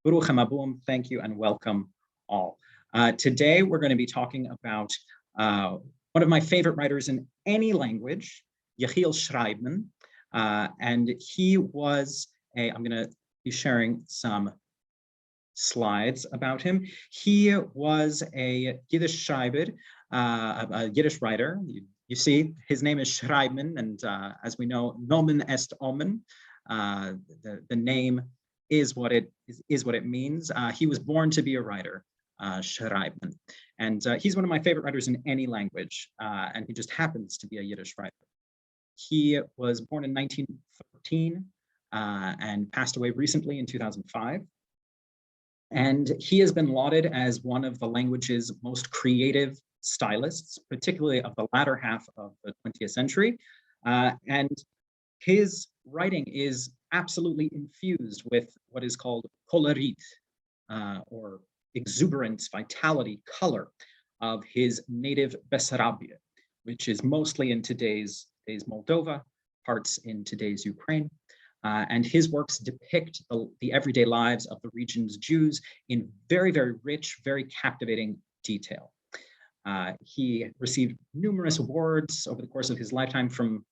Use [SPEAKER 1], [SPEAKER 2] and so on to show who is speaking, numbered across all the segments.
[SPEAKER 1] Baruchem Abum, thank you and welcome all. Today we're going to be talking about one of my favorite writers in any language, Yekhiel Shraybman, and he was I'm going to be sharing some slides about him. He was a Yiddish Schreiber, a Yiddish writer. You see, his name is Schraybman, and as we know, nomen est omen. The name is what it means. He was born to be a writer, Schraybman, and he's one of my favorite writers in any language, and he just happens to be a Yiddish writer. He was born in 1913 and passed away recently in 2005. And he has been lauded as one of the language's most creative stylists, particularly of the latter half of the 20th century. And his writing is absolutely infused with what is called colorit, or exuberance, vitality, color of his native Bessarabia, which is mostly in today's Moldova, parts in today's Ukraine. And his works depict the everyday lives of the region's Jews in very, very rich, very captivating detail. He received numerous awards over the course of his lifetime from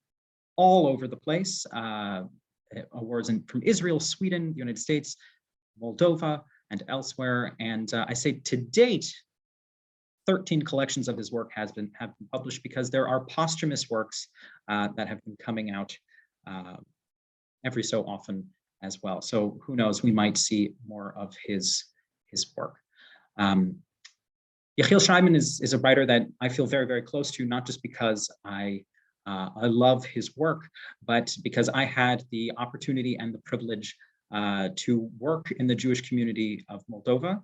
[SPEAKER 1] all over the place, awards from Israel, Sweden, the United States, Moldova, and elsewhere. And I say to date, 13 collections of his work have been published, because there are posthumous works that have been coming out every so often as well. So who knows, we might see more of his work. Yekhiel Shraybman is a writer that I feel very, very close to, not just because I love his work, but because I had the opportunity and the privilege to work in the Jewish community of Moldova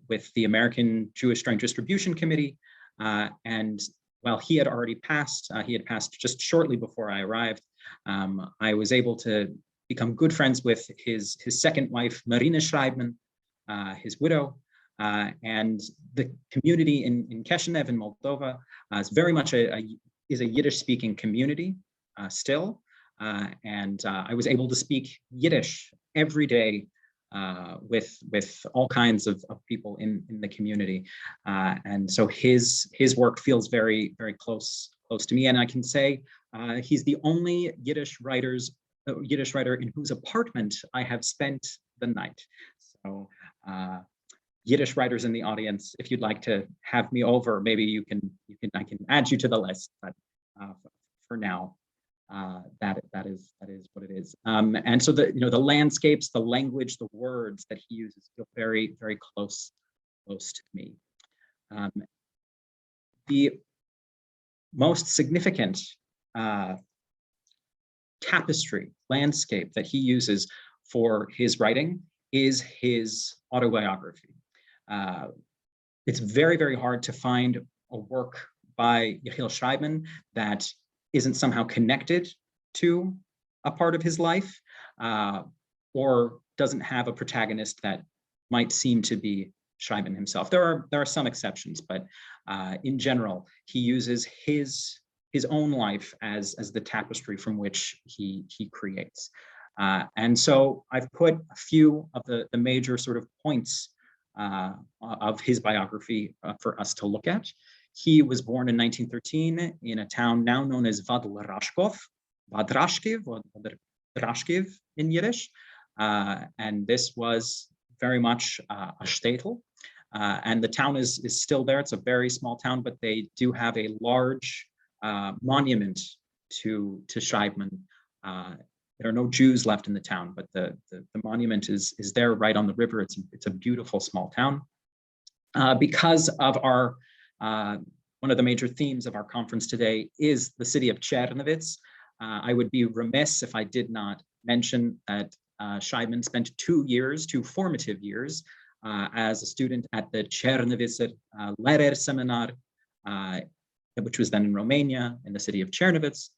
[SPEAKER 1] with the American Jewish Joint Distribution Committee. And while he had already passed, he had passed just shortly before I arrived, I was able to become good friends with his second wife, Marina Shraybman, his widow, and the community in Kishinev in Moldova is very much a Yiddish-speaking community still, and I was able to speak Yiddish every day with all kinds of people in the community, and so his work feels very, very close to me. And I can say he's the only Yiddish writer in whose apartment I have spent the night. So Yiddish writers in the audience, if you'd like to have me over, maybe I can add you to the list. But for now, that is what it is. And so the landscapes, the language, the words that he uses feel very, very close to me. The most significant tapestry landscape that he uses for his writing is his autobiography. It's very, very hard to find a work by Yekhiel Shraybman that isn't somehow connected to a part of his life, or doesn't have a protagonist that might seem to be Shraybman himself. There are some exceptions, but in general, he uses his own life as the tapestry from which he creates. And so I've put a few of the major sort of points of his biography for us to look at. He was born in 1913 in a town now known as Vadrashkiv or Vadrashkiv in Yiddish. And this was very much a shtetl. And the town is still there. It's a very small town, but they do have a large monument to Shraybman. There are no Jews left in the town, but the monument is there right on the river. It's a beautiful small town. Because of our one of the major themes of our conference today is the city of Czernowitz. I would be remiss if I did not mention that Shraybman spent 2 formative years, as a student at the Czernowitzer Lehrer Seminar, which was then in Romania, in the city of Czernowitz.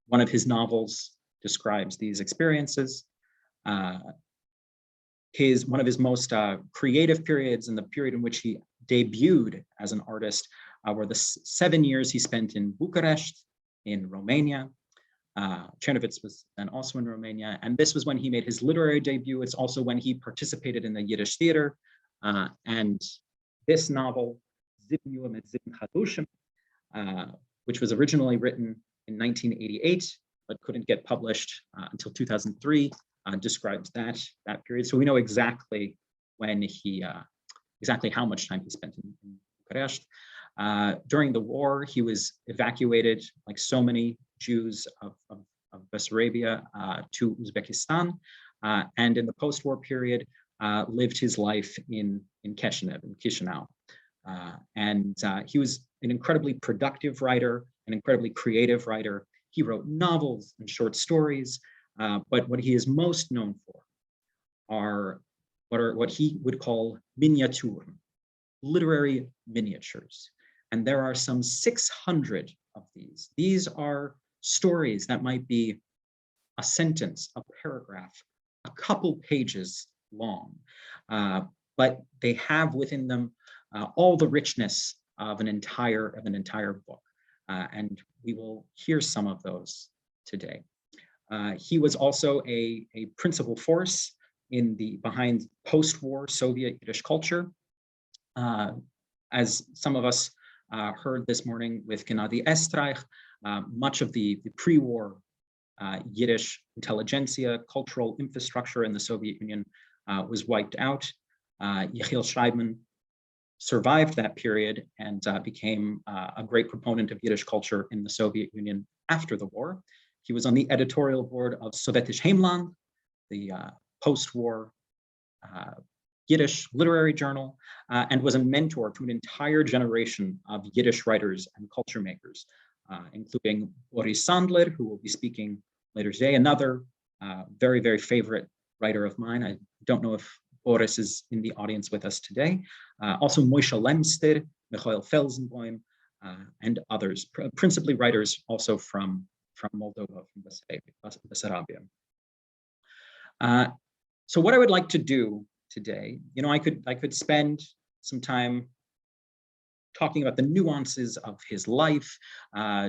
[SPEAKER 1] One of his novels describes these experiences. One of his most creative periods, and the period in which he debuted as an artist, were the 7 years he spent in Bucharest, in Romania. Czernowitz was then also in Romania, and this was when he made his literary debut. It's also when he participated in the Yiddish theater, and this novel, which was originally written in 1988, but couldn't get published until 2003, describes that period. So we know exactly when he, exactly how much time he spent in Bucharest. During the war, he was evacuated, like so many Jews of Bessarabia, to Uzbekistan, and in the post-war period, lived his life in Chisinau. And he was an incredibly productive writer, an incredibly creative writer. He wrote novels and short stories, but what he is most known for are what he would call miniaturen, literary miniatures. And there are some 600 of these. These are stories that might be a sentence, a paragraph, a couple pages long, but they have within them all the richness of an entire book. And we will hear some of those today. He was also a principal force behind post-war Soviet Yiddish culture. As some of us heard this morning with Gennady Estreich, much of the pre-war Yiddish intelligentsia, cultural infrastructure in the Soviet Union was wiped out. Yekhiel Shraybman survived that period and became a great proponent of Yiddish culture in the Soviet Union after the war. He was on the editorial board of Sovetish Heimland, the post-war Yiddish literary journal, and was a mentor to an entire generation of Yiddish writers and culture makers, including Boris Sandler, who will be speaking later today, another very, very favorite writer of mine. I don't know if Boris is in the audience with us today. Also Moshe Lemster, Michael Felsenboim, and others, principally writers also from Moldova, from Bessarabia. So what I would like to do today, I could spend some time talking about the nuances of his life,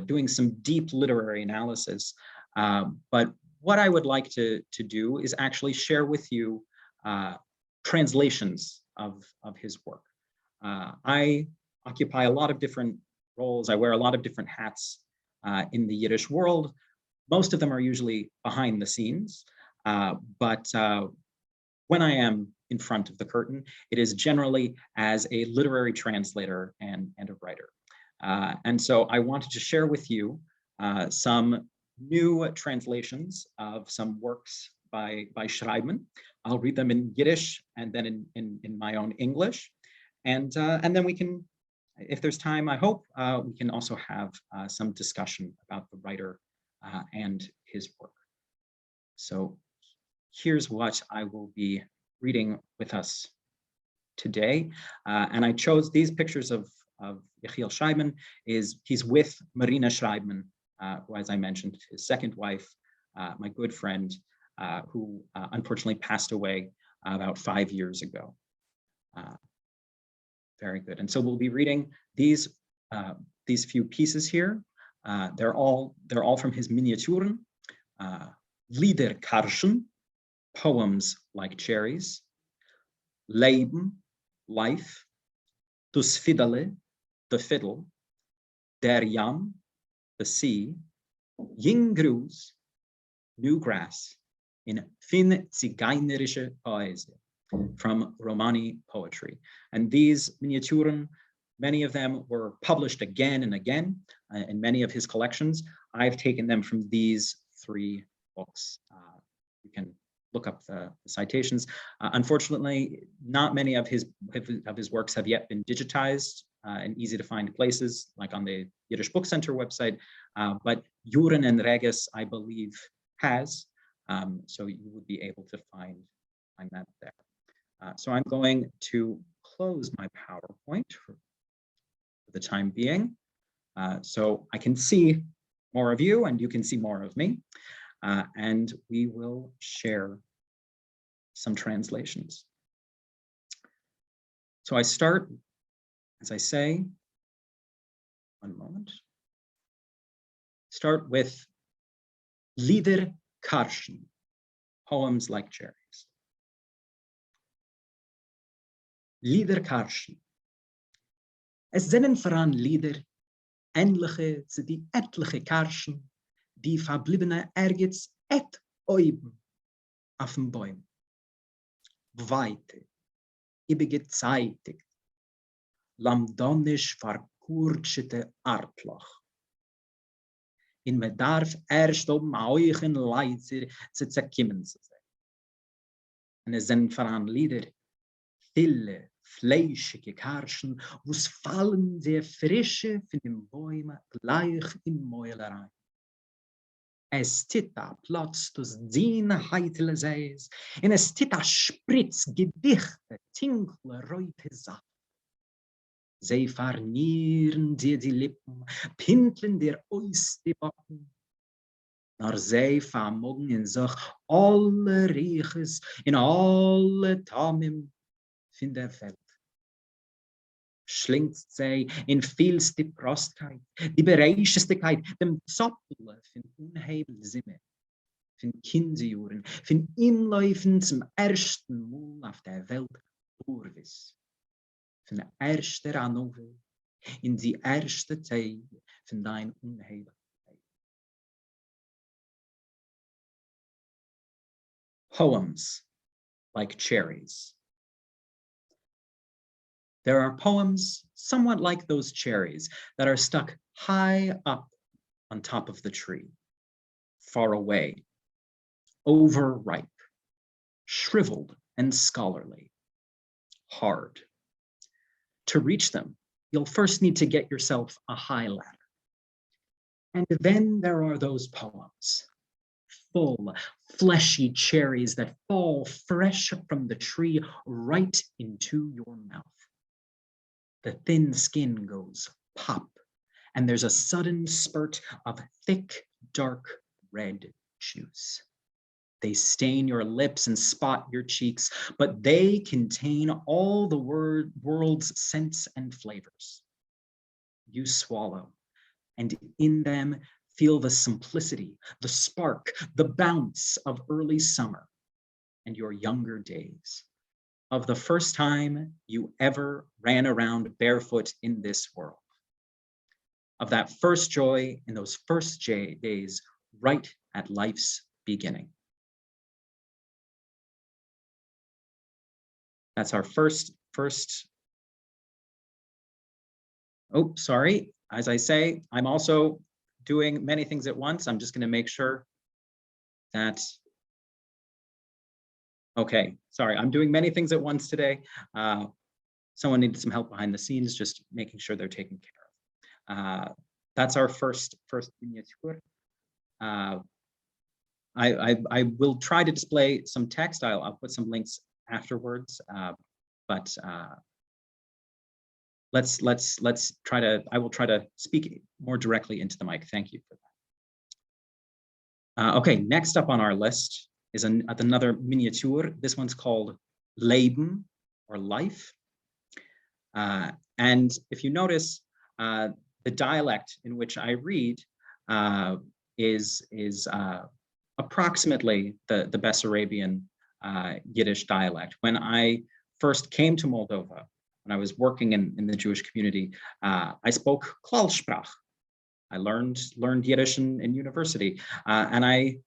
[SPEAKER 1] doing some deep literary analysis. But what I would like to do is actually share with you translations of his work. I occupy a lot of different roles. I wear a lot of different hats in the Yiddish world. Most of them are usually behind the scenes, but when I am in front of the curtain, it is generally as a literary translator and a writer. And so I wanted to share with you some new translations of some works by Schraybman. I'll read them in Yiddish and then in my own English. And then we can, if there's time, I hope, we can also have some discussion about the writer and his work. So here's what I will be reading with us today. And I chose these pictures of Yekhiel Shraybman. He's with Marina Schraybman, who, as I mentioned, his second wife, my good friend, who unfortunately passed away about 5 years ago. Very good. And so we'll be reading these few pieces here. They're all from his Miniaturen, Liederkarschen, poems like cherries, Leben, life, das Fiddle, the fiddle, der Yam, the sea, Jinggrus, new grass, in fin zigeunerische Poesie, from Romani poetry. And these Miniaturen, many of them were published again and again in many of his collections. I've taken them from these 3 books. You can look up the citations. Unfortunately, not many of his works have yet been digitized in easy to find places, like on the Yiddish Book Center website, but Juren and Regis, I believe, has, so you would be able to find that there. So I'm going to close my PowerPoint for the time being, so I can see more of you and you can see more of me, and we will share some translations. So I start, as I say, one moment, start with Lieder Karschen, poems like cherries. Lieder Karschen. Es sind voran Lieder, ähnliche zu die etliche Karschen, die verbliebene ergets et oben auf dem Bäum. Weite, ibegezeitigt, lamdonisch verkurtschete Artlach. In me darf erst euchen Leiter zu zerkimmen zu sein. Und es sind voran Lieder, viele, fleischige Karschen, wo's fallen der Frische von den Bäumen gleich in Mäulerei. Es tita Platz dus dine heitele Seis, und es tita Spritz, Gedichte, Tinkle, reute Saft. Sie farnieren dir die Lippen, pinteln dir aus die Backen. Nor sie vermogen in sich alle Rieches, in alle Tamim von der Welt. Schlingt sie in vielste Prostkeit, die Bereichestigkeit, dem Zoppeln von unheimlichen Sinne, von Kinderjuren, von Inläufen zum ersten Mal auf der Welt Urwis, von der ersten Ranove in die erste Zeit von dein Unheimlichkeit. Poems like cherries. There are poems somewhat like those cherries that are stuck high up on top of the tree, far away, overripe, shriveled and scholarly, hard. To reach them, you'll first need to get yourself a high ladder. And then there are those poems, full, fleshy cherries that fall fresh from the tree right into your mouth. The thin skin goes pop, and there's a sudden spurt of thick, dark red juice. They stain your lips and spot your cheeks, but they contain all the world's scents and flavors. You swallow, and in them feel the simplicity, the spark, the bounce of early summer and your younger days, of the first time you ever ran around barefoot in this world, of that first joy in those first days right at life's beginning. That's our first. Oh, sorry. As I say, I'm also doing many things at once. I'm just going to make sure that, okay, sorry, I'm doing many things at once today. Someone needed some help behind the scenes, just making sure they're taken care of. That's our first miniature. I will try to display some text. I'll put some links afterwards, but let's try to, I will try to speak more directly into the mic. Thank you for that. Okay, next up on our list is another miniature. This one's called Leben, or life. And if you notice, the dialect in which I read is approximately the Bessarabian Yiddish dialect. When I first came to Moldova, when I was working in the Jewish community, I spoke Klalsprach. I learned Yiddish in university, and I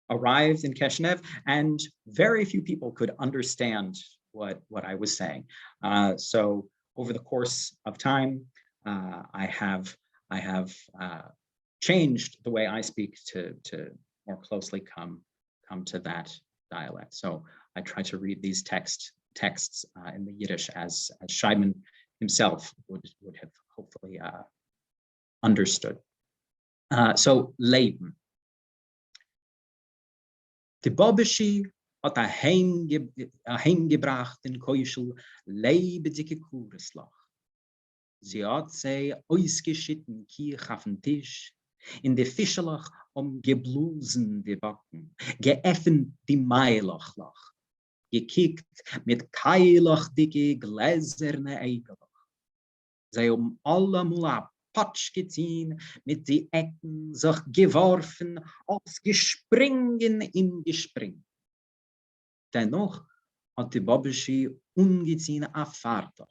[SPEAKER 1] arrived in Kishinev, and very few people could understand what I was saying. So over the course of time, I have changed the way I speak to more closely come to that dialect. So I try to read these texts in the Yiddish as Shraybman himself would have hopefully understood. So Leben. Die Bobbeschi hat heimgebracht in Keuschel lebendige Kureslach. Sie hat sie ausgeschitten Kirch auf den Tisch, in der Fischelach geblusen die Backen, geöffnet die Mailachlach, gekickt mit keilach dicke gläserne Eigelach. Sie allemal Patsch geziehen, mit die Ecken sich geworfen, als Gespringen im Gespring. Dennoch hat die Babeschi ungeziehen a Fahrtag.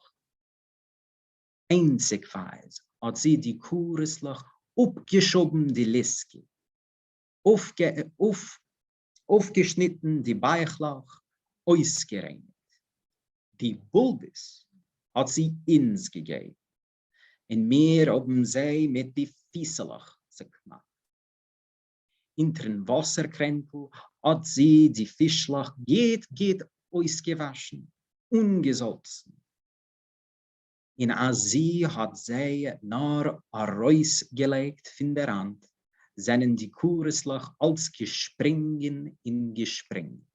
[SPEAKER 1] Einzigweise hat sie die Kureslach aufgeschoben die Liske, aufgeschnitten die Beichlach, ausgereinigt. Die Bulbis hat sie ins gegeben. In mehr oben See mit die Fieselach gemacht. In den Wasserkränkel hat sie die Fischlach geht ausgewaschen, ungesalzen. In sie hat sie nach a Reus gelegt von der Hand, seien die Kureslach als Gespringen in Gespring.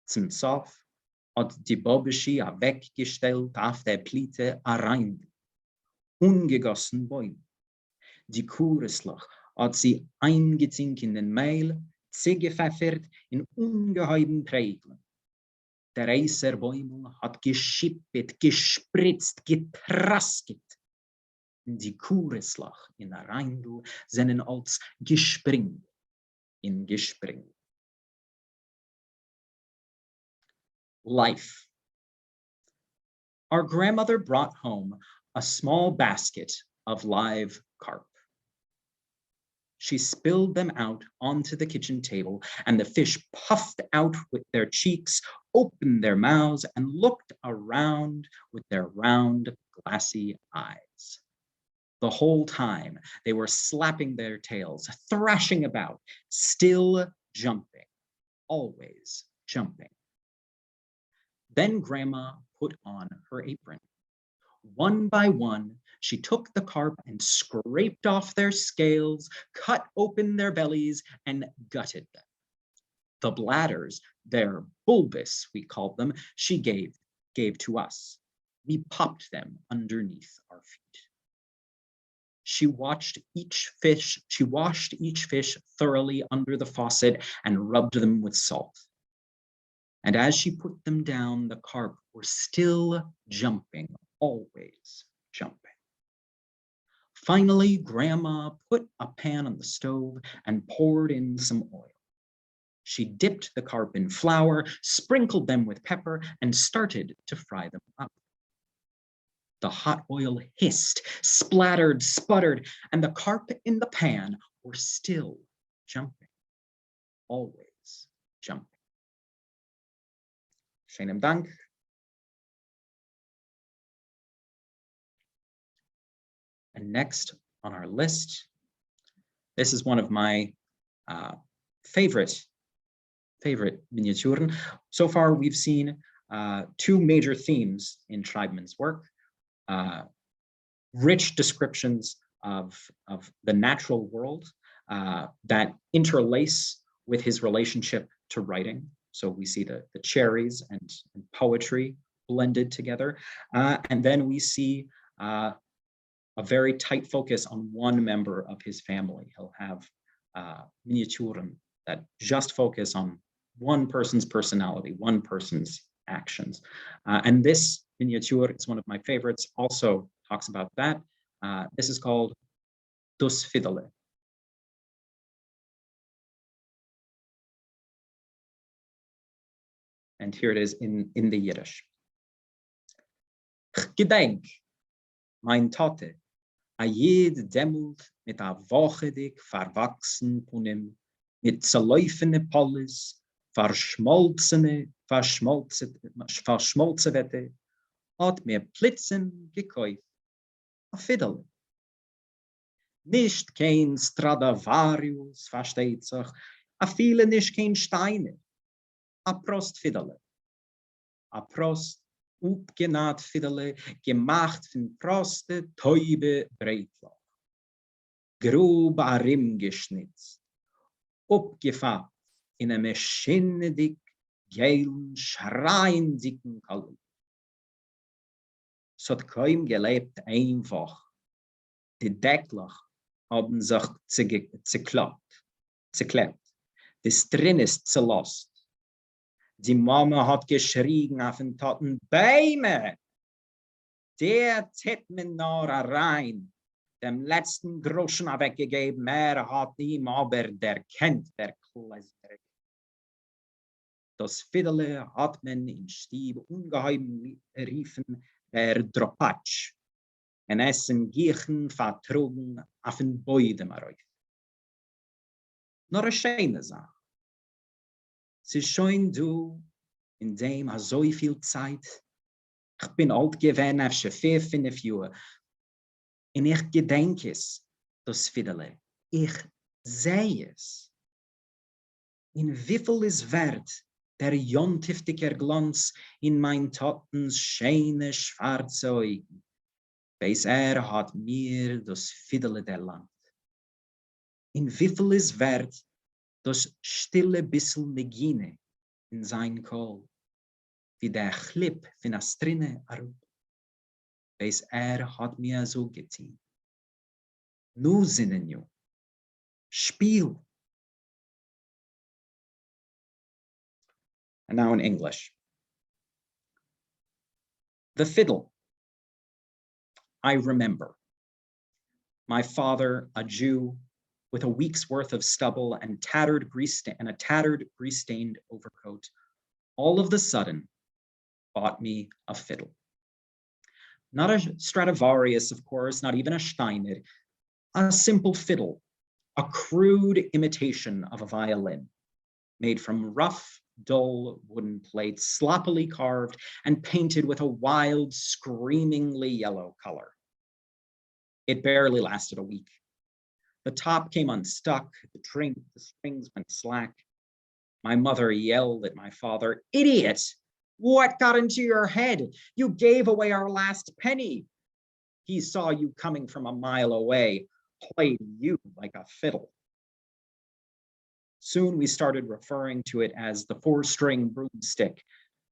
[SPEAKER 1] Zum Sof hat die Babeschi weggestellt auf der Plitte a Rein. Ungegossen Bäume. Die Kureslach hat sie eingezinkt in den Mehl, zugepfeffert in ungeheuben Prägeln. Der Reiserbäumel hat geschippet, gespritzt, getrasket. Die Kureslach in der Reindl sind als Gespring in Gespring. Life. Our grandmother brought home a small basket of live carp. She spilled them out onto the kitchen table, and the fish puffed out with their cheeks, opened their mouths, and looked around with their round, glassy eyes. The whole time, they were slapping their tails, thrashing about, still jumping, always jumping. Then Grandma put on her apron. One by one, she took the carp and scraped off their scales, cut open their bellies, and gutted them. The bladders, their bulbus, we called them, she gave to us. We popped them underneath our feet. She washed each fish thoroughly under the faucet and rubbed them with salt. And as she put them down, the carp were still jumping, always jumping. Finally, Grandma put a pan on the stove and poured in some oil. She dipped the carp in flour, sprinkled them with pepper, and started to fry them up. The hot oil hissed, splattered, sputtered, and the carp in the pan were still jumping, always jumping. Schönen Dank. And next on our list, this is one of my favorite miniaturen. So far, we've seen two major themes in Schraybman's work. Rich descriptions of the natural world that interlace with his relationship to writing. So we see the cherries and poetry blended together. And then we see a very tight focus on one member of his family. He'll have miniaturen that just focus on one person's personality, one person's actions. And this miniature is one of my favorites, also talks about that. This is called Dus Fiddle. And here it is in the Yiddish. Gedenk, mein Tate, a jed demult mit a wochedig verwachsen punim, mit zerläufene Polis, verschmolzene Wette, hat mir Plitzen gekäuft, a Fiddle. Nicht kein Stradivarius, versteht sich, a viele nicht kein Steine, a Prost Fiddle. A Prost, upgenat Fiddle, gemacht von Proste, Teube, Breitlauch. Grob a Rimm geschnitzt, upgefärbt in a maschinendick, geilen, schreiendicken Kalb. Es hat kaum gelebt einfach. Die Decklach haben sich zerklebt. Das drin ist zerlost. Die Mama hat geschrien auf den Toten, Beime! Der zet mir noch rein, dem letzten Groschen weggegeben, hat ihm aber der kennt der Kläser. Das Fiddle hat man in Stieb ungeheim riefen, der Dropatsch. En essen giechen vertrugen auf den Beuden arauf. Nur eine schöne Sache. Es ist schon du, in dem so viel Zeit. Ich bin alt gewesen, auf 5 Jahre. Und ich gedenke es, das Fiddle. Ich sehe es. In wieviel ist wert der jontiftiger Glanz in mein Tottens schöne schwarze Augen. Weis hat mir das Fiddle erlangt. In wieviel ist wert das stille bissel Negine in sein Kohl, wie der Clip von der Strinne arup. Weis hat mir so getan. Nu sinnen ju. Spiel. And now in English. The fiddle. I remember. My father, a Jew, with a week's worth of stubble and a tattered grease-stained overcoat, all of the sudden bought me a fiddle. Not a Stradivarius, of course, not even a Steiner, a simple fiddle, a crude imitation of a violin, made from rough, dull wooden plates, sloppily carved and painted with a wild, screamingly yellow color. It barely lasted a week. The top came unstuck, the strings went slack. My mother yelled at my father, "Idiot! What got into your head? You gave away our last penny." He saw you coming from a mile away, played you like a fiddle. Soon we started referring to it as the 4-string broomstick,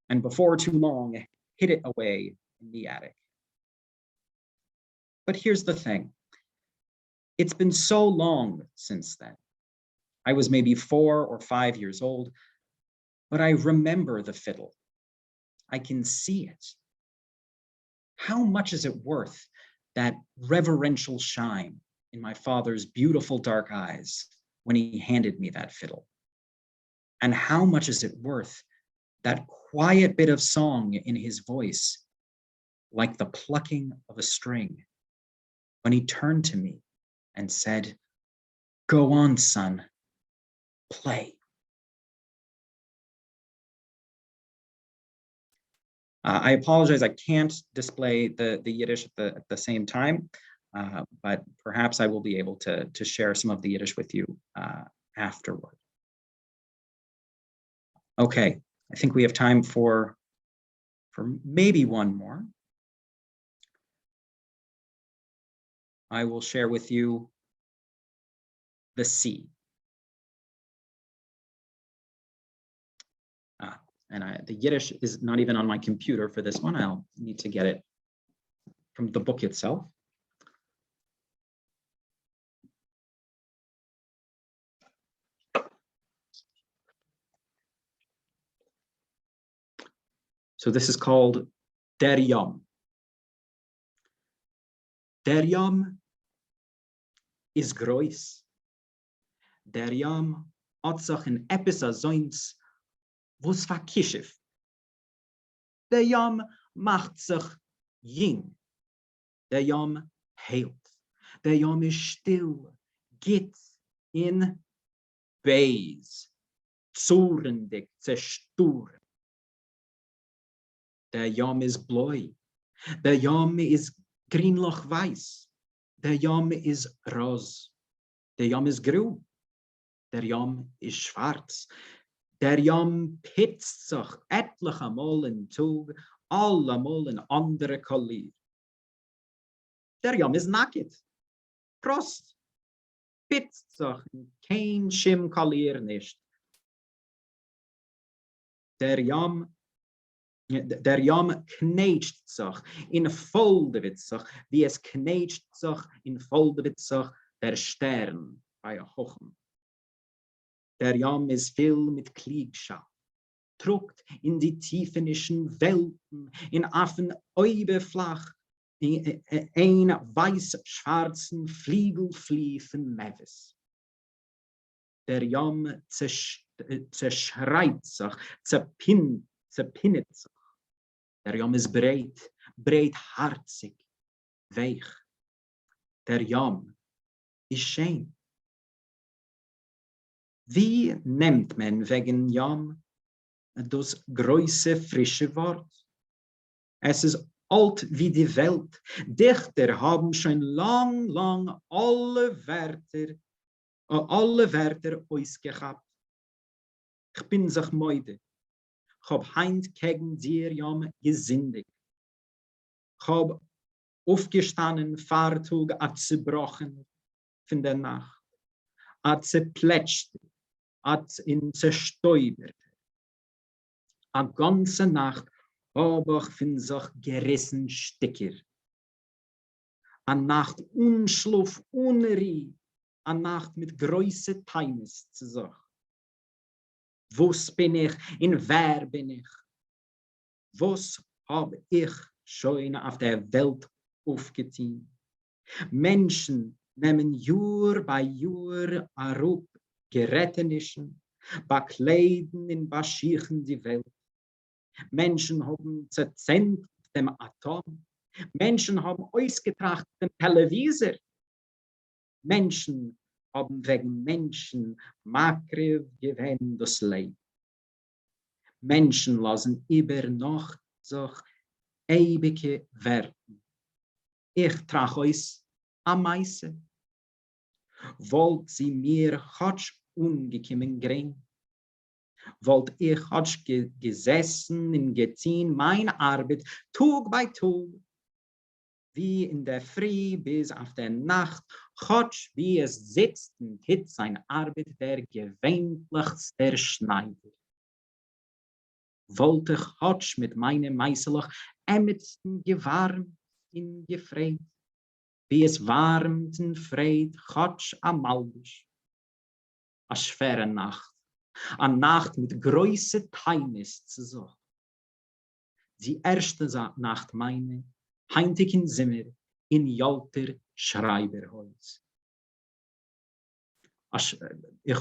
[SPEAKER 1] and before too long, hid it away in the attic. But here's the thing. It's been so long since then. I was maybe 4 or 5 years old, but I remember the fiddle. I can see it. How much is it worth, that reverential shine in my father's beautiful dark eyes when he handed me that fiddle? And how much is it worth, that quiet bit of song in his voice, like the plucking of a string, when he turned to me and said, "Go on, son, play." I apologize, I can't display the Yiddish at the same time, but perhaps I will be able to share some of the Yiddish with you afterward. Okay, I think we have time for maybe one more. I will share with you the sea. And the Yiddish is not even on my computer for this one. I'll need to get it from the book itself. So this is called Der Yom. Der Yom is groß. Der Yom hat sich in etwas azoins, was verkischif. Der Yom macht sich jing. Der Yom heilt. Der Yom ist still, geht in Beis, zurendig, zerstören. Der Yom is bloi. Der Yom is grünlich weiß. Der Yom is ros. Der Yom is grün. Der Yom is schwarz. Der Yom pitzt sich etliche Mal in Tug, allemal in andere Collier. Der Yom is nacket. Prost. Pitzt sich kein Schim Collier nicht. Der Yom kneitscht sich in Foldewit sich, wie es kneitscht sich in Foldewit sich der Stern bei Hochen. Der Yom ist viel mit Kliegschaft, trugt in die tiefenischen Welten, in Affen Eube flach, ein weiß-schwarzen Fliegelfliefen Meves. Der Jam zerschreit sich, zerpinnet sich. Der Jam ist breitherzig, weich. Der Jam ist schön. Wie nennt man wegen Jam das große, frische Wort? Es ist alt wie die Welt. Dichter haben schon lang alle Wörter ausgehabt. Ich bin sich müde. Ich hab heint gegen dir Jam gesündigt. Ich hab aufgestanden, Fahrtug hat zerbrochen von der Nacht, hat zerplätscht, hat ihn zerstäubert. A ganze Nacht hab ich von sich gerissen Sticker. A Nacht unschlaf, unruhig, a Nacht mit größer Teines zu sich. Was bin ich, in wer bin ich? Was hab ich schon auf der Welt aufgetan? Menschen nehmen Jahr bei Jahr arup Gerätenischen, bekleiden in Baschichen die Welt. Menschen haben zerzennt dem Atom. Menschen haben ausgetracht den Televisor. Menschen haben wegen Menschen makriv gewähnt das Leben. Menschen lassen über noch sich ewige Werten. Ich trage euch am meisten. Wollt sie mir hatsch ungekommen gering? Wollt ich hatsch gesessen und getan meine Arbeit Tag bei Tag, wie in der Früh bis auf der Nacht, hatsch wie es sitzt und hit seine Arbeit der gewöhnlichste Schneider. Wollt ich hatsch mit meinem Meißelach ämmetsten gewarmt und gefreit, wie es warmt und freit, hatsch am Malbisch. A schwere Nacht, a Nacht mit größer Teines zu so. Die erste Nacht meine, heintig in Zimmer, in Yalter Schreiberholz. Ich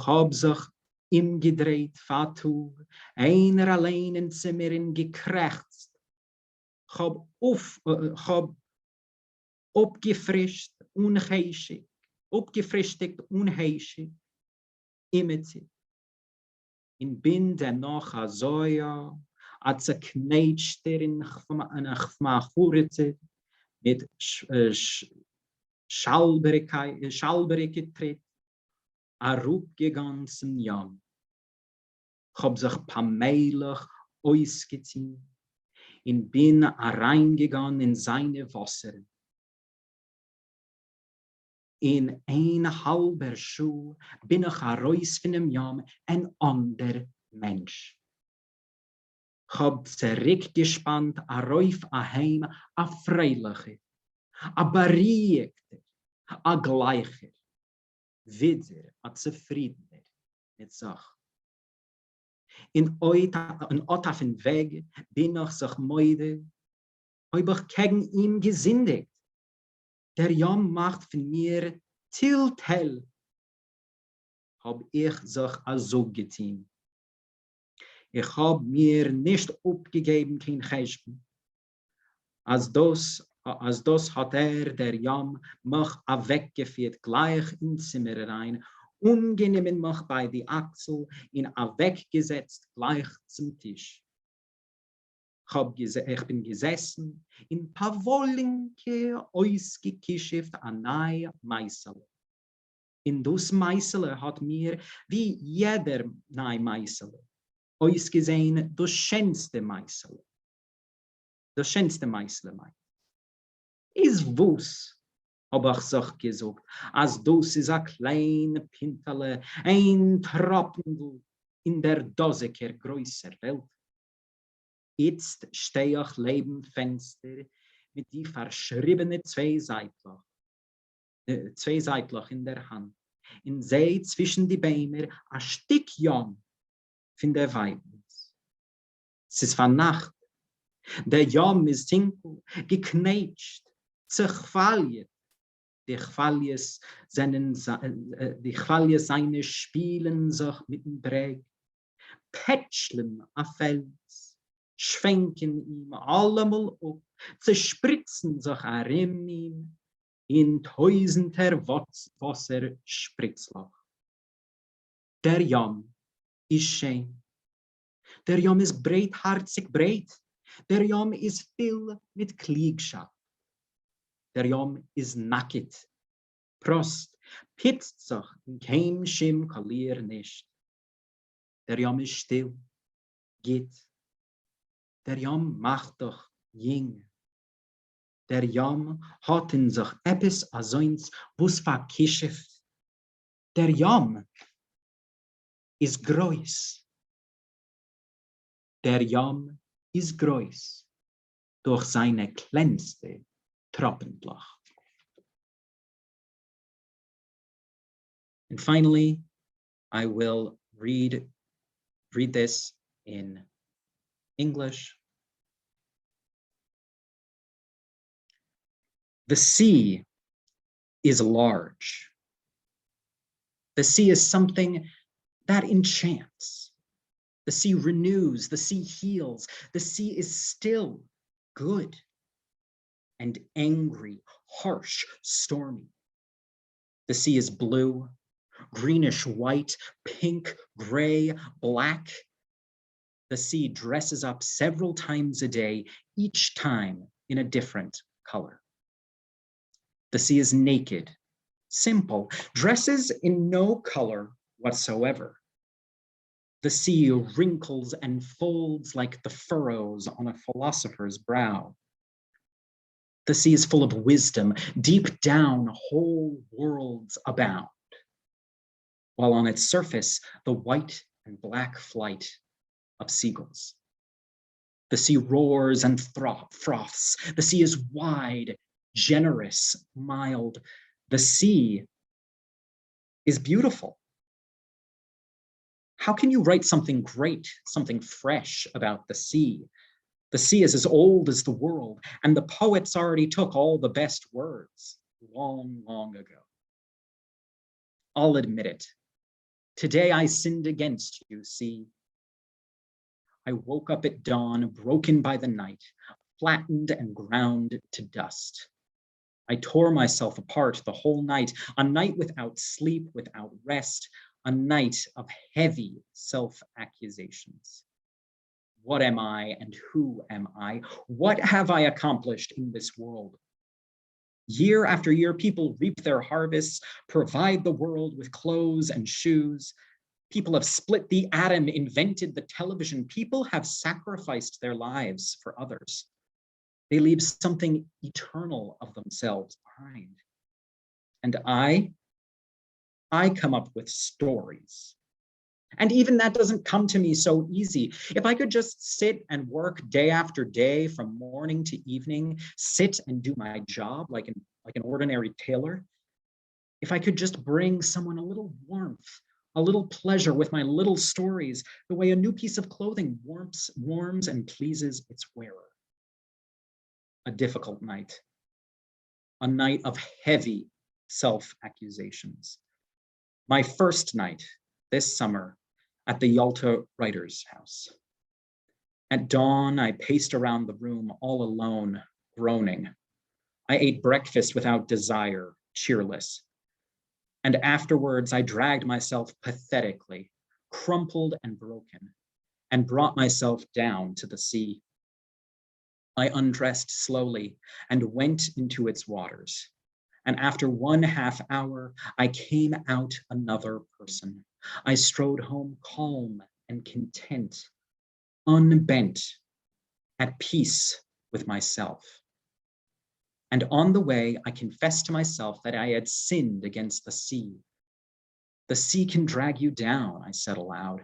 [SPEAKER 1] hab sich ihm gedreht, Fatug, einer allein in Zimmer in gekrächzt. Ich hab abgefrischt, unheischig, abgefristigt, unheischig, immer zu. In bin der noch a Soja, a zerkneitschter in Chmachurete, mit schalberige Tritt, a rupgegangen Jam. Ich hab sich pamelig ausgezogen, in bin a reingegangen in seine Wasser. In ein halber Schuh bin ich heraus von dem Jam ein anderer Mensch. Ich hab zurückgespannt, a rauf a heim, a freilicher, a beruhigter, a gleicher, wieder a zufriedener mit sich. In otafen Weg bin ich sich müde, hab ich gegen ihn gesündigt. Der Jam macht von mir Tiltel, hab ich sich also getan. Ich hab mir nicht abgegeben, kein Cheshben. Als das hat der Jam, mich weggeführt, gleich ins Zimmer rein, ungenommen mich bei die Achsel, ihn weggesetzt, gleich zum Tisch. Ich bin gesessen, in Pavolinke ausgekischt an neue Meißel. In das Meißel hat mir, wie jeder neue Meißel, ausgesehen, das schönste Meißel. Das schönste Meißel meint. Ist wuss, hab ich sich gesagt, als das ist ein kleines Pintele, ein Tropfen in der Doseker größer Welt. Jetzt stehe ich neben dem Fenster mit die verschriebene Zweiseitlach in der Hand. In See zwischen die Bäume ein Stück Jam von der Weibens. Es ist von Nacht. Der Jam ist dunkel, gekneitscht,
[SPEAKER 2] zerchvaljet, die Chvaljes seine spielen sich mit dem Breg, Pätschlen a Fels, schwenken ihm allemal ab, zerspritzen sich a Remin in tausender Wasser Spritzloch. Der Jam ist schön. Der Jam ist breitherzig breit. Der Jam ist viel mit Kliegschaft. Der Jam ist nacket. Prost, pitzt sich in kein Schim Kalier nicht. Der Jam ist still, geht. Der Jam macht doch jing. Der Jam hat in sich etwas asoins, was verkischt. Der Jam ist groß. Der Jam ist groß durch seine kleinste Treppenlach.
[SPEAKER 1] And finally, I will read this in English. The sea is large. The sea is something that enchants. The sea renews, the sea heals. The sea is still good and angry, harsh, stormy. The sea is blue, greenish white, pink, gray, black. The sea dresses up several times a day, each time in a different color. The sea is naked, simple, dresses in no color whatsoever. The sea wrinkles and folds like the furrows on a philosopher's brow. The sea is full of wisdom. Deep down, whole worlds abound, while on its surface, the white and black flight of seagulls. The sea roars and froths. The sea is wide, generous, mild. The sea is beautiful. How can you write something great, something fresh about the sea? The sea is as old as the world, and the poets already took all the best words long, long ago. I'll admit it. Today I sinned against you, sea. I woke up at dawn, broken by the night, flattened and ground to dust. I tore myself apart the whole night, a night without sleep, without rest, a night of heavy self-accusations. What am I and who am I? What have I accomplished in this world? Year after year, people reap their harvests, provide the world with clothes and shoes. People have split the atom, invented the television. People have sacrificed their lives for others. They leave something eternal of themselves behind. And I come up with stories. And even that doesn't come to me so easy. If I could just sit and work day after day from morning to evening, sit and do my job like an ordinary tailor, if I could just bring someone a little warmth, a little pleasure with my little stories, the way a new piece of clothing warms and pleases its wearer. A difficult night, a night of heavy self-accusations. My first night this summer at the Yalta Writers' House. At dawn, I paced around the room all alone, groaning. I ate breakfast without desire, cheerless. And afterwards, I dragged myself pathetically, crumpled and broken, and brought myself down to the sea. I undressed slowly and went into its waters. And after 1.5 hours, I came out another person. I strode home calm and content, unbent, at peace with myself. And on the way, I confessed to myself that I had sinned against the sea. The sea can drag you down, I said aloud.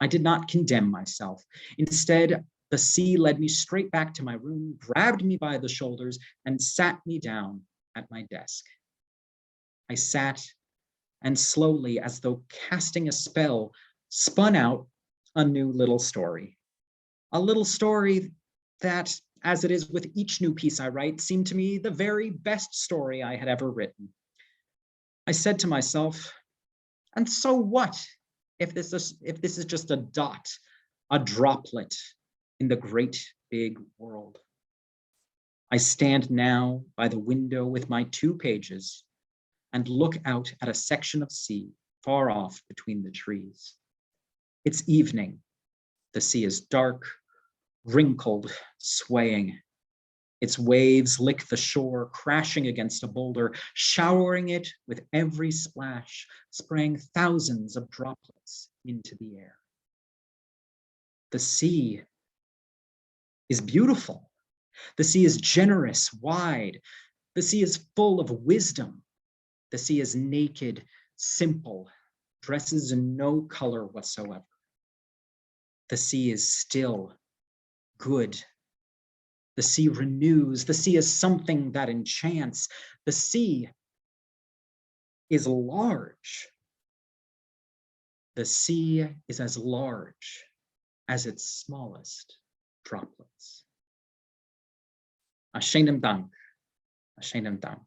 [SPEAKER 1] I did not condemn myself. Instead, the sea led me straight back to my room, grabbed me by the shoulders, and sat me down at my desk. I sat and slowly, as though casting a spell, spun out a new little story. A little story that, as it is with each new piece I write, seemed to me the very best story I had ever written. I said to myself, and so what if this is just a dot, a droplet in the great big world? I stand now by the window with my 2 pages and look out at a section of sea far off between the trees. It's evening. The sea is dark, wrinkled, swaying. Its waves lick the shore, crashing against a boulder, showering it with every splash, spraying thousands of droplets into the air. The sea is beautiful. The sea is generous, wide. The sea is full of wisdom. The sea is naked, simple, dresses in no color whatsoever. The sea is still, good. The sea renews. The sea is something that enchants. The sea is large. The sea is as large as its smallest droplets. Ashenim Dank. Ashenim Dank.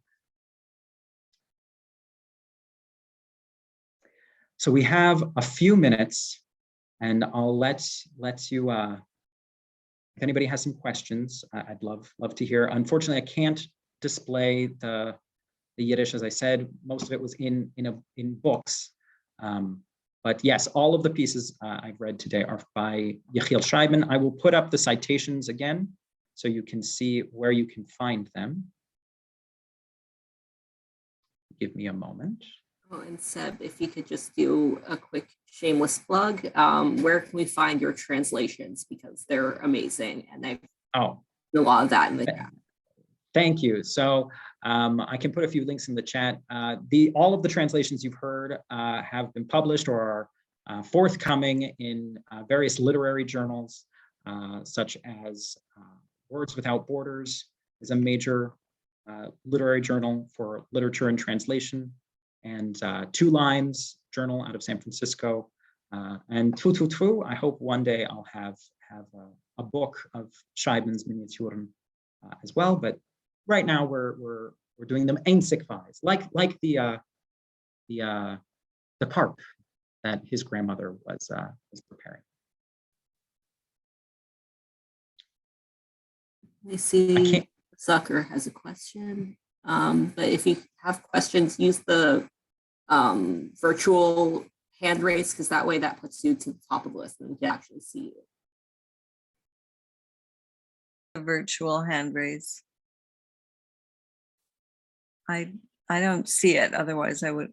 [SPEAKER 1] So we have a few minutes, and I'll let you, if anybody has some questions, I'd love to hear. Unfortunately, I can't display the Yiddish, as I said. Most of it was in books. But yes, all of the pieces I've read today are by Yekhiel Shraybman. I will put up the citations again, so you can see where you can find them. Give me a moment.
[SPEAKER 3] Oh, and Seb, if you could just do a quick shameless plug, where can we find your translations? Because they're amazing, and I've a lot of that in the chat.
[SPEAKER 1] Thank you. So I can put a few links in the chat. All of the translations you've heard have been published or are forthcoming in various literary journals, such as Words Without Borders is a major literary journal for literature and translation, and Two Lines Journal out of San Francisco, and Tfu Tfu Tfu. I hope one day I'll have a book of Schreibman's Miniaturen as well, but right now we're doing them einzigweise, like the carp that his grandmother was preparing.
[SPEAKER 3] I see Zucker has a question, but if you have questions, use the virtual hand raise, because that way that puts you to the top of the list and we can actually see you.
[SPEAKER 4] A virtual hand raise. I don't see it. Otherwise, I would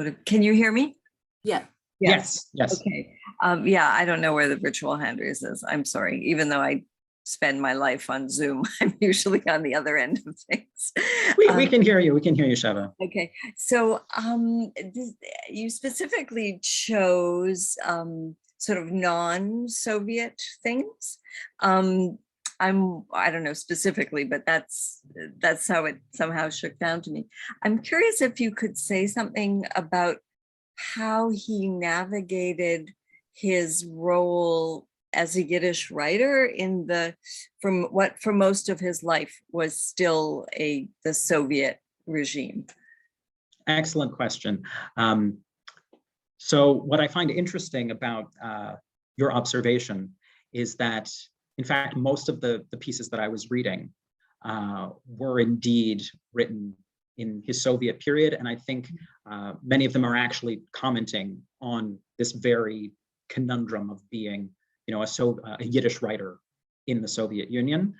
[SPEAKER 4] have. Can you hear me?
[SPEAKER 3] Yeah.
[SPEAKER 1] Yes.
[SPEAKER 4] Okay. Yeah, I don't know where the virtual hand raise is. I'm sorry. Even though I spend my life on Zoom, I'm usually on the other end of things.
[SPEAKER 1] We can hear you. We can hear you, Sheva.
[SPEAKER 4] Okay. So you specifically chose sort of non-Soviet things. I don't know specifically, but that's how it somehow shook down to me. I'm curious if you could say something about how he navigated his role as a Yiddish writer from what for most of his life was still the Soviet regime.
[SPEAKER 1] Excellent question. So what I find interesting about your observation is that, in fact, most of the pieces that I was reading were indeed written in his Soviet period. And I think many of them are actually commenting on this very conundrum of being, a Yiddish writer in the Soviet Union.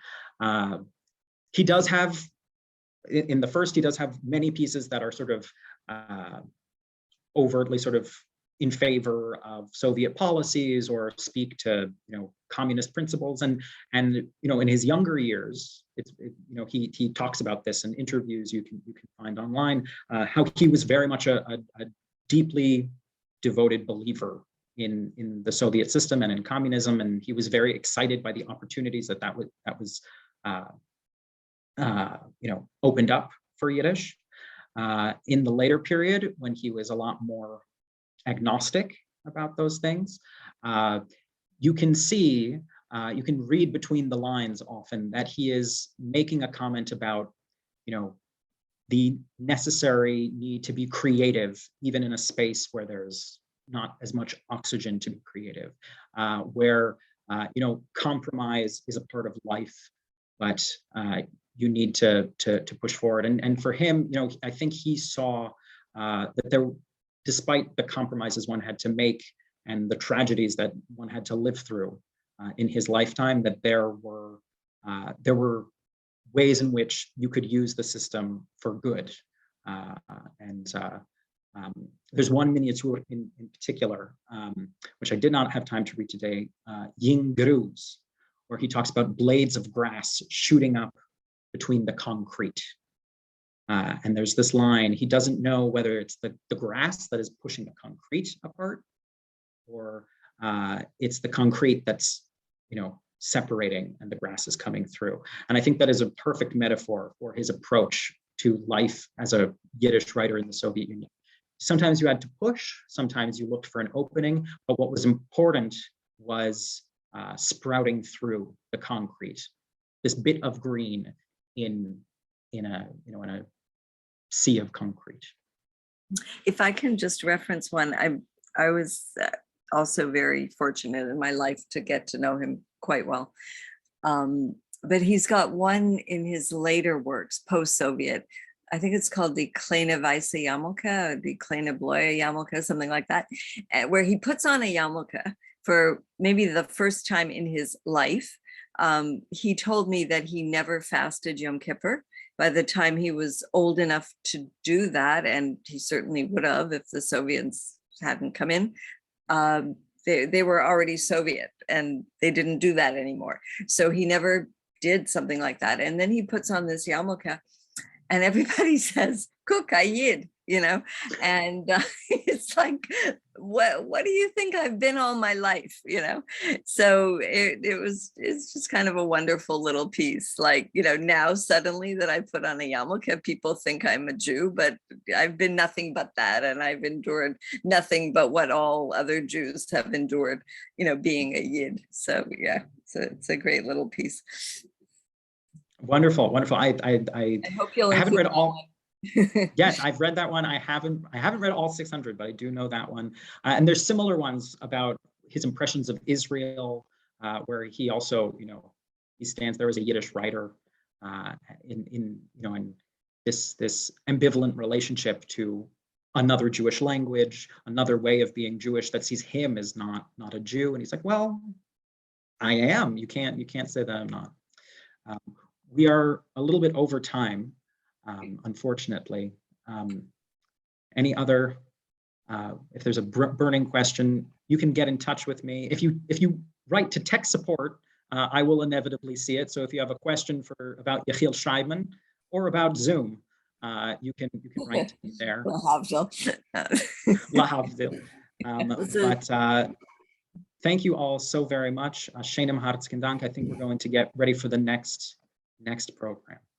[SPEAKER 1] He does have, in the first, he does have many pieces that are sort of overtly sort of in favor of Soviet policies or speak to communist principles, and in his younger years, he talks about this in interviews you can find online, how he was very much a deeply devoted believer in the Soviet system and in communism, and he was very excited by the opportunities that was opened up for Yiddish. In the later period, when he was a lot more agnostic about those things, you can see you can read between the lines often that he is making a comment about, the necessary need to be creative, even in a space where there's not as much oxygen to be creative, where, compromise is a part of life, but you need to push forward. And for him, I think he saw that there, despite the compromises one had to make and the tragedies that one had to live through in his lifetime, that there were ways in which you could use the system for good. There's one miniature in particular, which I did not have time to read today, Ying Gruz, where he talks about blades of grass shooting up between the concrete. And there's this line, he doesn't know whether it's the grass that is pushing the concrete apart, or it's the concrete that's, separating and the grass is coming through. And I think that is a perfect metaphor for his approach to life as a Yiddish writer in the Soviet Union. Sometimes you had to push, sometimes you looked for an opening, but what was important was sprouting through the concrete, this bit of green in a sea of concrete.
[SPEAKER 4] If I can just reference one, I was also very fortunate in my life to get to know him quite well. But he's got one in his later works, post-Soviet. I think it's called the Kleine Weiße Yarmulke, the Kleine Blaue Yarmulke, something like that, where he puts on a yarmulke for maybe the first time in his life. He told me that he never fasted Yom Kippur. By the time he was old enough to do that, and he certainly would have if the Soviets hadn't come in, they were already Soviet and they didn't do that anymore. So he never did something like that. And then he puts on this yarmulke and everybody says, "Kuk Ayid," and it's like, what do you think I've been all my life, So it's just kind of a wonderful little piece. Like, now suddenly that I put on a yarmulke, people think I'm a Jew, but I've been nothing but that. And I've endured nothing but what all other Jews have endured, being a Yid. So yeah, it's a great little piece.
[SPEAKER 1] Wonderful. I
[SPEAKER 4] hope you'll.
[SPEAKER 1] I haven't read all. Yes, I've read that one. I haven't read all 600, but I do know that one. And there's similar ones about his impressions of Israel, where he also, he stands there as a Yiddish writer in this ambivalent relationship to another Jewish language, another way of being Jewish that sees him as not a Jew. And he's like, well, I am. You can't say that I'm not. We are a little bit over time. Unfortunately, any other, if there's a burning question, you can get in touch with me. If you write to tech support, I will inevitably see it. So if you have a question about Yekhiel Shraybman or about Zoom, you can write to me there. But thank you all so very much. Shenem Hartzken Dank. I think we're going to get ready for the next program.